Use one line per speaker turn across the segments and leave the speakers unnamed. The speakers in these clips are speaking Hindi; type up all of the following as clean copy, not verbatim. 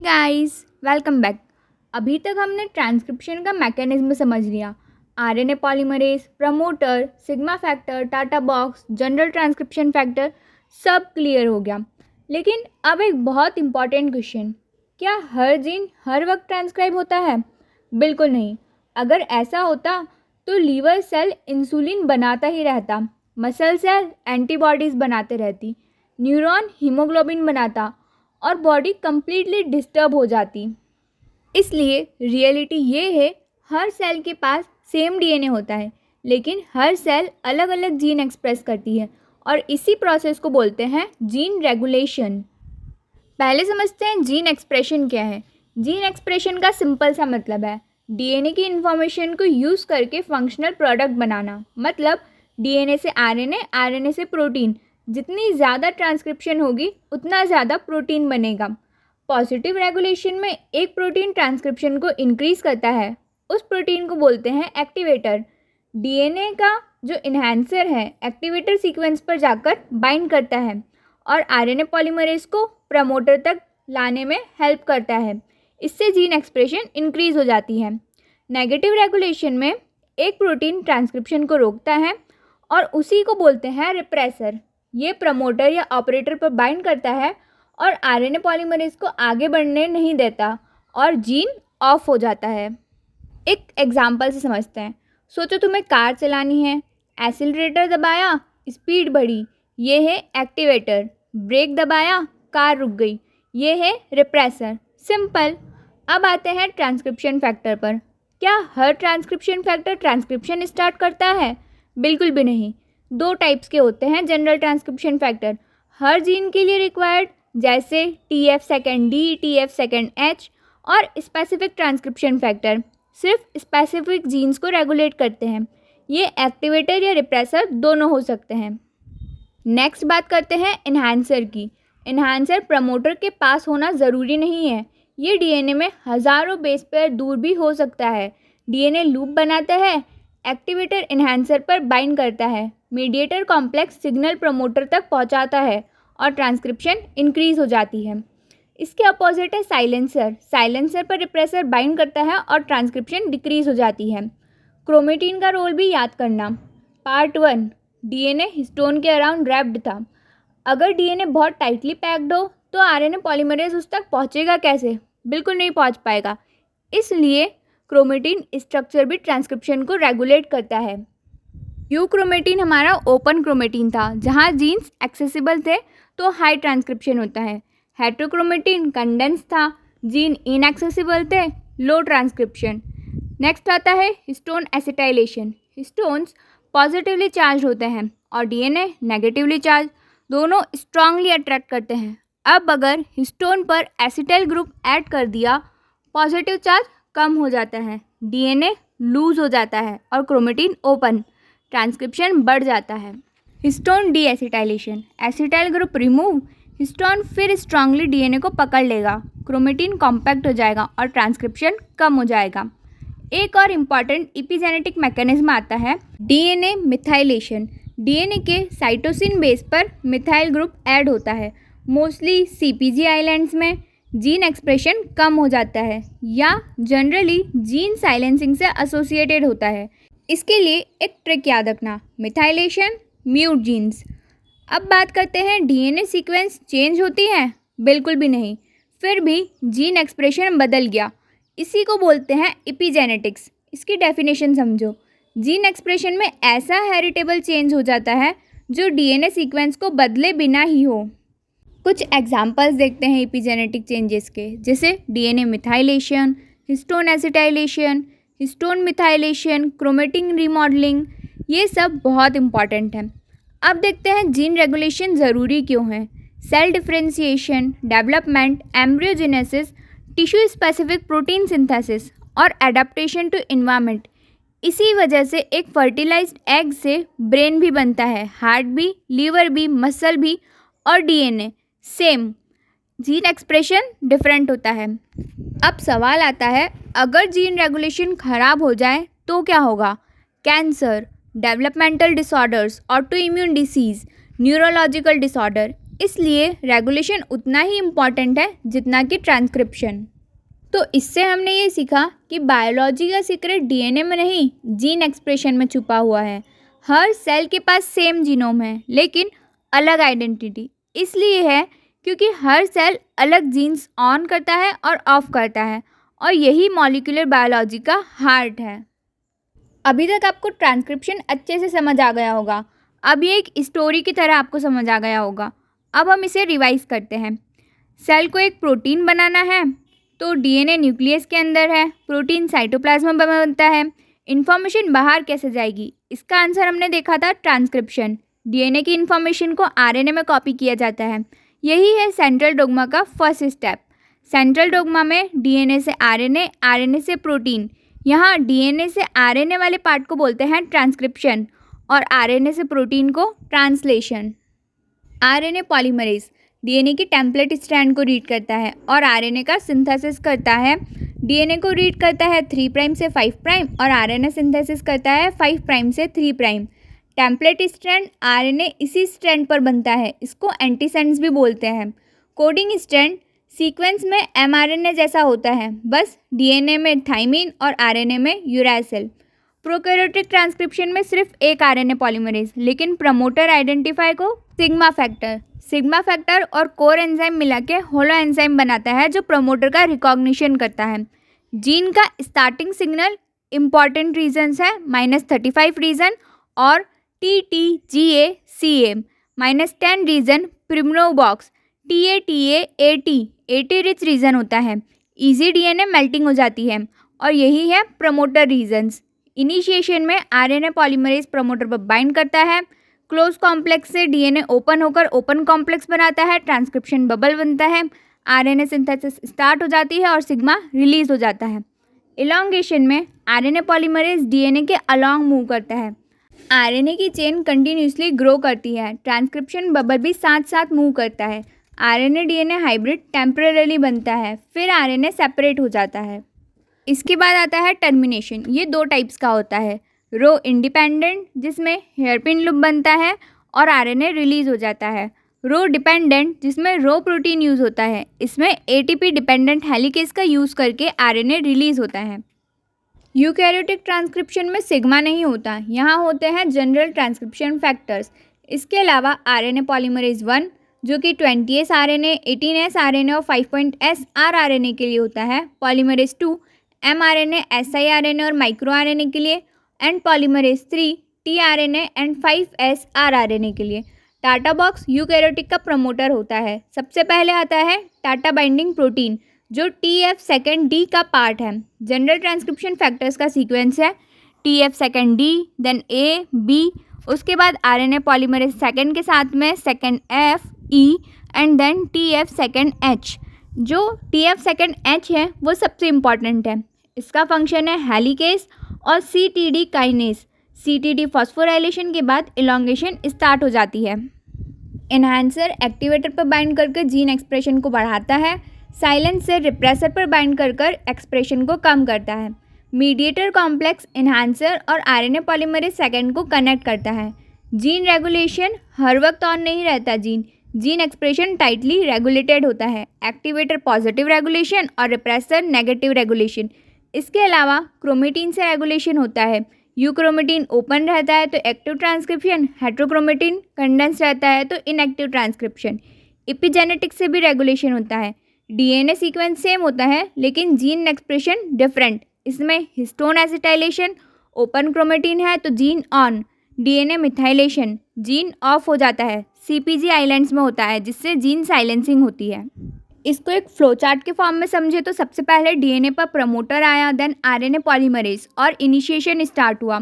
Guys, welcome back. अभी तक हमने ट्रांसक्रिप्शन का मैकेनिज्म समझ लिया। RNA polymerase, promoter, sigma factor, TATA box, general transcription factor सब क्लियर हो गया। लेकिन अब एक बहुत इंपॉर्टेंट क्वेश्चन, क्या हर जीन हर वक्त ट्रांसक्राइब होता है? बिल्कुल नहीं। अगर ऐसा होता तो लीवर सेल इंसुलिन बनाता ही रहता, मसल सेल एंटीबॉडीज़ बनाते रहती, न्यूरॉन हीमोग्लोबिन बनाता और बॉडी कंप्लीटली डिस्टर्ब हो जाती। इसलिए रियलिटी ये है, हर सेल के पास सेम डीएनए होता है, लेकिन हर सेल अलग अलग जीन एक्सप्रेस करती है और इसी प्रोसेस को बोलते हैं जीन रेगुलेशन। पहले समझते हैं जीन एक्सप्रेशन क्या है। जीन एक्सप्रेशन का सिंपल सा मतलब है डीएनए की इंफॉर्मेशन को यूज़ करके फंक्शनल प्रोडक्ट बनाना। मतलब डीएनए से आरएनए, आरएनए से प्रोटीन। जितनी ज़्यादा ट्रांसक्रिप्शन होगी उतना ज़्यादा प्रोटीन बनेगा। पॉजिटिव रेगुलेशन में एक प्रोटीन ट्रांसक्रिप्शन को इंक्रीज़ करता है, उस प्रोटीन को बोलते हैं एक्टिवेटर। डीएनए का जो इन्हांसर है एक्टिवेटर सीक्वेंस पर जाकर बाइंड करता है और आरएनए पॉलीमरेज को प्रमोटर तक लाने में हेल्प करता है। इससे जीन एक्सप्रेशन इंक्रीज हो जाती है। नेगेटिव रेगुलेशन में एक प्रोटीन ट्रांसक्रिप्शन को रोकता है और उसी को बोलते हैं रिप्रेसर। ये प्रमोटर या ऑपरेटर पर बाइंड करता है और आरएनए पॉलीमरेज को आगे बढ़ने नहीं देता और जीन ऑफ हो जाता है। एक एग्जाम्पल से समझते हैं। सोचो तुम्हें कार चलानी है, एक्सीलरेटर दबाया, स्पीड बढ़ी, ये है एक्टिवेटर। ब्रेक दबाया, कार रुक गई, ये है रिप्रेसर। सिंपल। अब आते हैं ट्रांसक्रिप्शन फैक्टर पर। क्या हर ट्रांसक्रिप्शन फैक्टर ट्रांसक्रिप्शन स्टार्ट करता है? बिल्कुल भी नहीं। दो टाइप्स के होते हैं जनरल ट्रांसक्रिप्शन फैक्टर, हर जीन के लिए रिक्वायर्ड, जैसे TF second D, TF second H, और स्पेसिफिक ट्रांसक्रिप्शन फैक्टर सिर्फ स्पेसिफिक जीन्स को रेगुलेट करते हैं। ये एक्टिवेटर या रिप्रेसर दोनों हो सकते हैं। नेक्स्ट बात करते हैं इन्हांसर की। इन्हांसर प्रमोटर के पास होना ज़रूरी नहीं है, ये डीएनए में हज़ारों बेस पेयर दूर भी हो सकता है। डीएनए लूप बनाता है, एक्टिवेटर इन्हांसर पर बाइंड करता है, मीडिएटर कॉम्प्लेक्स सिग्नल प्रमोटर तक पहुंचाता है और ट्रांसक्रिप्शन इंक्रीज हो जाती है। इसके अपोजिट है साइलेंसर। साइलेंसर पर रिप्रेसर बाइंड करता है और ट्रांसक्रिप्शन डिक्रीज हो जाती है। क्रोमेटिन का रोल भी याद करना। पार्ट 1, डीएनए हिस्टोन के अराउंड रैप्ड था। अगर डीएनए बहुत टाइटली पैक्ड हो तो आरएनए पॉलीमरेज उस तक पहुंचेगा कैसे? बिल्कुल नहीं पहुंच पाएगा। इसलिए क्रोमेटिन स्ट्रक्चर भी ट्रांसक्रिप्शन को रेगुलेट करता है। यूक्रोमेटिन हमारा ओपन क्रोमेटिन था, जहां जीन्स एक्सेसिबल थे तो हाई ट्रांसक्रिप्शन होता है। हेट्रोक्रोमेटिन कंडेंस था, जीन इनएक्सेसिबल थे, लो ट्रांसक्रिप्शन। नेक्स्ट आता है histone acetylation. Histones positively charge होते हैं और डीएनए नेगेटिवली चार्ज, दोनों स्ट्रांगली अट्रैक्ट करते हैं। अब अगर हिस्टोन पर एसिटाइल ग्रुप ऐड कर दिया, पॉजिटिव चार्ज कम हो जाता है, डीएनए लूज हो जाता है और क्रोमेटिन ओपन, ट्रांसक्रिप्शन बढ़ जाता है। Histone D acetylation. Acetyl group remove, histone फिर स्ट्रांगली डीएनए को पकड़ लेगा, क्रोमेटिन कॉम्पैक्ट हो जाएगा और ट्रांसक्रिप्शन कम हो जाएगा। एक और इम्पॉर्टेंट इपिजेनेटिक मैकेनिज्म आता है डीएनए मिथाइलेशन। डीएनए के साइटोसिन बेस पर मिथाइल ग्रुप ऐड होता है। मोस्टली सीपीजी आइलैंड्स में जीन एक्सप्रेशन कम हो जाता है या जनरली जीन साइलेंसिंग से एसोसिएटेड होता है। इसके लिए एक ट्रिक याद रखना, मिथाइलेशन, म्यूट जीन्स। अब बात करते हैं डीएनए सीक्वेंस चेंज होती है? बिल्कुल भी नहीं। फिर भी जीन एक्सप्रेशन बदल गया, इसी को बोलते हैं इपिजेनेटिक्स। इसकी डेफिनेशन समझो। जीन एक्सप्रेशन में ऐसा हेरिटेबल चेंज हो जाता है जो डीएनए सीक्वेंस को बदले बिना ही हो। कुछ एग्जांपल्स देखते हैं इपिजेनेटिक चेंजेस के, जैसे DNA methylation, histone acetylation, histone methylation, chromatin remodelling. ये सब बहुत इंपॉर्टेंट है। अब देखते हैं जीन रेगुलेशन ज़रूरी क्यों है। Cell differentiation, development, embryogenesis, tissue specific protein synthesis और एडाप्टेशन टू इन्वायरमेंट। इसी वजह से एक फर्टिलाइज्ड एग से ब्रेन भी बनता है, हार्ट भी, लीवर भी, मसल भी और DNA same. Gene expression different होता है। अब सवाल आता है, अगर जीन रेगुलेशन खराब हो जाए तो क्या होगा? Cancer, developmental disorders, auto immune disease, neurological disorder, इसलिए रेगुलेशन उतना ही इम्पॉर्टेंट है जितना कि ट्रांसक्रिप्शन। तो इससे हमने ये सीखा कि बायोलॉजी का सीक्रेट डीएनए में नहीं, जीन एक्सप्रेशन में छुपा हुआ है। हर सेल के पास सेम जीनोम है लेकिन अलग आइडेंटिटी इसलिए है क्योंकि हर सेल अलग जीन्स ऑन करता है और ऑफ करता है, और यही मॉलिक्यूलर बायोलॉजी का हार्ट है। अभी तक आपको ट्रांसक्रिप्शन अच्छे से समझ आ गया होगा। अब ये एक स्टोरी की तरह आपको समझ आ गया होगा। अब हम इसे रिवाइज करते हैं। सेल को एक प्रोटीन बनाना है तो डीएनए न्यूक्लियस के अंदर है, प्रोटीन साइटोप्लाज्म में बनता है। इन्फॉर्मेशन बाहर कैसे जाएगी, इसका आंसर हमने देखा था ट्रांसक्रिप्शन। डीएनए की इन्फॉर्मेशन को आरएनए में कॉपी किया जाता है। यही है सेंट्रल डोग्मा का फर्स्ट स्टेप। सेंट्रल डोग्मा में डीएनए से आरएनए, आरएनए से प्रोटीन। यहाँ डीएनए से आरएनए वाले पार्ट को बोलते हैं ट्रांसक्रिप्शन और आरएनए से प्रोटीन को ट्रांसलेशन। आरएनए पॉलीमरेज डीएनए की टेम्पलेट स्ट्रैंड को रीड करता है और आरएनए का सिंथेसिस करता है। डीएनए को रीड करता है 3 प्राइम से 5 प्राइम और आरएनए सिंथेसिस करता है 5 प्राइम से 3 प्राइम। टेम्पलेट स्ट्रैंड आरएनए इसी स्ट्रैंड पर बनता है, इसको एंटीसेंस भी बोलते हैं। कोडिंग स्ट्रैंड सीक्वेंस में एमआरएनए जैसा होता है, बस डीएनए में थाइमिन और आरएनए में यूरैसिल। प्रोकैरियोटिक ट्रांसक्रिप्शन में सिर्फ एक आरएनए पॉलीमरेज, लेकिन प्रमोटर आइडेंटिफाई को सिग्मा फैक्टर और कोर एंजाइम मिला के होलो एंजाइम बनाता है जो प्रमोटर का रिकॉग्निशन करता है। जीन का स्टार्टिंग सिग्नल इंपॉर्टेंट रीजन्स है -35 रीजन और TTGA-CA, -10 region Pribnow box, TA rich region होता है। इजी डीएनए मेल्टिंग हो जाती है और यही है प्रमोटर रीजन्स। इनिशिएशन में आरएनए पॉलीमरेज प्रमोटर पर बाइंड करता है। क्लोज कॉम्प्लेक्स से डीएनए ओपन होकर ओपन कॉम्प्लेक्स बनाता है, ट्रांसक्रिप्शन बबल बनता है, आरएनए सिंथेसिस स्टार्ट हो जाती है और सिग्मा रिलीज हो जाता है। इलॉन्गेशन में आरएनए पॉलीमरेज डीएनए के अलॉन्ग मूव करता है। आरएनए की चेन कंटिन्यूसली ग्रो करती है, ट्रांसक्रिप्शन बबल भी साथ साथ मूव करता है। आरएनए डीएनए हाइब्रिड टेम्परेरली बनता है, फिर आरएनए सेपरेट हो जाता है। इसके बाद आता है टर्मिनेशन। ये 2 टाइप्स का होता है, रो इंडिपेंडेंट जिसमें हेयरपिन लूप बनता है और आरएनए रिलीज हो जाता है, रो डिपेंडेंट जिसमें रो प्रोटीन यूज़ होता है, इसमें एटीपी डिपेंडेंट हेलिकेज का यूज़ करके आरएनए रिलीज होता है। यूकैरियोटिक ट्रांसक्रिप्शन में सिग्मा नहीं होता, यहाँ होते हैं जनरल ट्रांसक्रिप्शन फैक्टर्स। इसके अलावा आरएनए पॉलीमरेज 1 जो कि 20S आरएनए, 18S आरएनए और 5' आरएनए के लिए होता है, पॉलीमरेज 2 mRNA, siRNA और माइक्रो आरएनए के लिए, and polymerase 3 tRNA and 5S rRNA के लिए। टाटा बॉक्स यूकैरियोटिक का प्रमोटर होता है। सबसे पहले आता है टाटा बाइंडिंग प्रोटीन जो TF2D का पार्ट है। जनरल ट्रांसक्रिप्शन फैक्टर्स का सीक्वेंस है TF2D, देन A, B, उसके बाद आरएनए पॉलीमरेज सेकेंड के साथ में second F, E and then TF2H। जो TF2H है वो सबसे इम्पॉर्टेंट है। इसका फंक्शन है हेलिकेज और CTD काइनेज। CTD फॉस्फोराइलेशन के बाद इलॉन्गेशन स्टार्ट हो जाती है। एनहांसर एक्टिवेटर पर बाइंड करके जीन एक्सप्रेशन को बढ़ाता है। साइलेंसर रिप्रेसर पर बाइंड कर एक्सप्रेशन को कम करता है। मीडिएटर कॉम्प्लेक्स एनहांसर और आरएनए पॉलीमरेज सेकेंड को कनेक्ट करता है। जीन रेगुलेशन हर वक्त ऑन नहीं रहता। जीन एक्सप्रेशन टाइटली रेगुलेटेड होता है। एक्टिवेटर पॉजिटिव रेगुलेशन और रिप्रेसर नेगेटिव रेगुलेशन। इसके अलावा क्रोमेटिन से रेगुलेशन होता है। यूक्रोमेटिन ओपन रहता है तो एक्टिव ट्रांसक्रिप्शन, हेट्रोक्रोमेटिन कंडेंस रहता है तो इनएक्टिव ट्रांसक्रिप्शन। एपिजेनेटिक्स से भी रेगुलेशन होता है। डीएनए सीक्वेंस सेम होता है लेकिन जीन एक्सप्रेशन डिफरेंट। इसमें हिस्टोन एसिटाइलेशन, ओपन क्रोमेटिन है तो gene on, DNA methylation, gene of हो जाता है। CpG आइलैंड्स में होता है जिससे जीन साइलेंसिंग होती है। इसको एक फ्लो चार्ट के फॉर्म में समझे तो सबसे पहले डीएनए पर प्रमोटर आया, देन आरएनए पॉलीमरेज और इनिशिएशन स्टार्ट हुआ,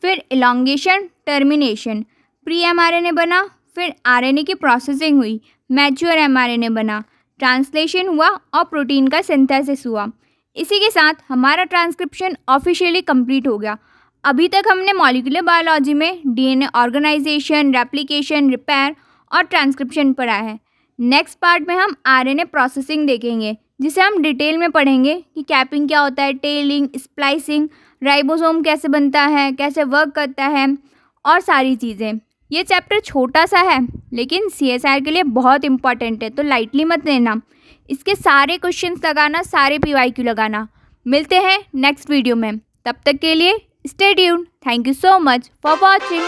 फिर इलॉन्गेशन, टर्मिनेशन, प्री एमआरएनए बना, फिर आरएनए की प्रोसेसिंग हुई, मैच्योर एमआरएनए बना, ट्रांसलेशन हुआ और प्रोटीन का सिंथेसिस हुआ। इसी के साथ हमारा ट्रांसक्रिप्शन ऑफिशियली कंप्लीट हो गया। अभी तक हमने मॉलिक्यूलर बायोलॉजी में डीएनए ऑर्गेनाइजेशन, रेप्लिकेशन, रिपेयर और ट्रांसक्रिप्शन पढ़ा है। नेक्स्ट पार्ट में हम आरएनए प्रोसेसिंग देखेंगे जिसे हम डिटेल में पढ़ेंगे कि कैपिंग क्या होता है, टेलिंग, स्प्लाइसिंग, राइबोसोम कैसे बनता है, कैसे वर्क करता है और सारी चीज़ें। ये चैप्टर छोटा सा है लेकिन CSIR के लिए बहुत इंपॉर्टेंट है, तो लाइटली मत लेना। इसके सारे क्वेश्चंस लगाना, सारे PYQ लगाना। मिलते हैं नेक्स्ट वीडियो में, तब तक के लिए stay tuned. Thank you so much for watching.